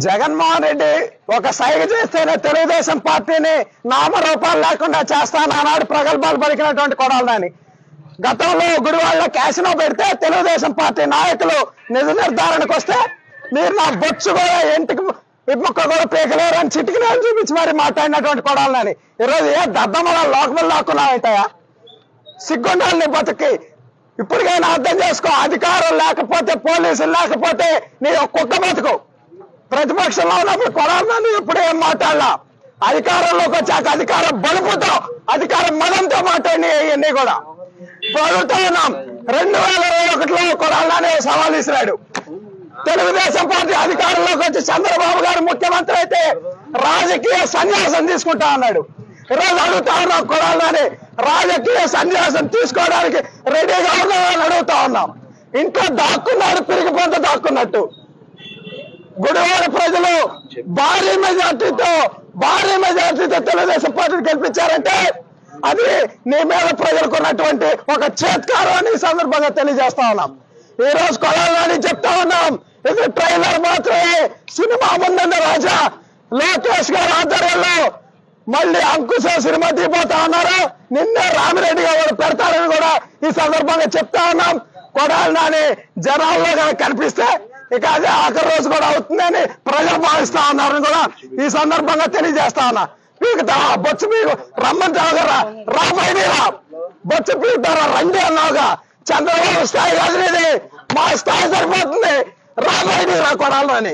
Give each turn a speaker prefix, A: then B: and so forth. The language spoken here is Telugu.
A: జగన్మోహన్ రెడ్డి ఒక సైగ చేస్తేనే తెలుగుదేశం పార్టీని నామరూపాలు లేకుండా చేస్తానన్నాడు ప్రగల్భాలు పలికినటువంటి కొడాలని. గతంలో గుడివాడలో క్యాసినో పెడితే తెలుగుదేశం పార్టీ నాయకులు నిజ నిర్ధారణకు వస్తే మీరు నా బొచ్చు కూడా ఇంటికి ఇప్పొక్క కూడా పీకలేరు అని చిటికిలేని చూపించి మరి మాట్లాడినటువంటి కొడాలని ఈరోజు ఏ దద్దమ్మల లోకములు లాక్కున్నావుంటాయా? సిగ్గుండాలని బతుకి ఇప్పటికైనా అర్థం చేసుకో. అధికారం లేకపోతే పోలీసులు లేకపోతే నీ కుక్క బతుకు. ప్రతిపక్షంలో ఉన్నప్పుడు కొడాలని ఇప్పుడు ఏం మాట్లాడలా. అధికారంలోకి వచ్చాక అధికారం బలుపుతో అధికారం మదంతో మాట్లాడి ఇవన్నీ కూడా ప్రభుత్వం ఉన్నాం. 2021లో కొడాలని సవాల్ ఇస్తున్నాడు. తెలుగుదేశం పార్టీ అధికారంలోకి వచ్చి చంద్రబాబు గారు ముఖ్యమంత్రి అయితే రాజకీయ సన్యాసం తీసుకుంటా అన్నాడు. ఈరోజు అడుగుతా ఉన్నాం కొడాలని రాజకీయ సన్యాసం తీసుకోవడానికి రెడీగా ఉన్నామని అడుగుతా ఉన్నాం. ఇంట్లో దాక్కున్నాడు పిరిగిపోతే దాక్కున్నట్టు. గుడివాడ ప్రజలు భారీ మెజార్టీతో తెలుగుదేశం పార్టీని గెలిపించారంటే అది నీ మీద ప్రజలకు ఉన్నటువంటి ఒక చేత్కారం అని సందర్భంగా తెలియజేస్తా ఉన్నాం. ఈ రోజు కొడాలని చెప్తా ఉన్నాం, ఇది ట్రైలర్ మాత్రమే. సినిమా ముందన్న రాజా లోకేష్ గారి ఆధ్వర్యంలో మళ్ళీ అంకుశ సినిమా తీపోతా ఉన్నారు. నిన్నే రామిరెడ్డి గారు పెడతారని కూడా ఈ సందర్భంగా చెప్తా ఉన్నాం. కొడాలని జనాల్లో కనిపిస్తే ఇక అదే ఆఖరి రోజు కూడా అవుతుందని ప్రజలు భావిస్తా ఉన్నారని కూడా ఈ సందర్భంగా తెలియజేస్తా ఉన్నా. పీకుతా బొచ్చు పీకు రమ్మంటావుగా రాబోయేరా బొచ్చు పీకుతారా రండి అన్నావుగా. చంద్రబాబు స్థాయి కాదు ఇది, మా స్థాయి సరిపోతుంది. రాబోయేరా కొడాలని.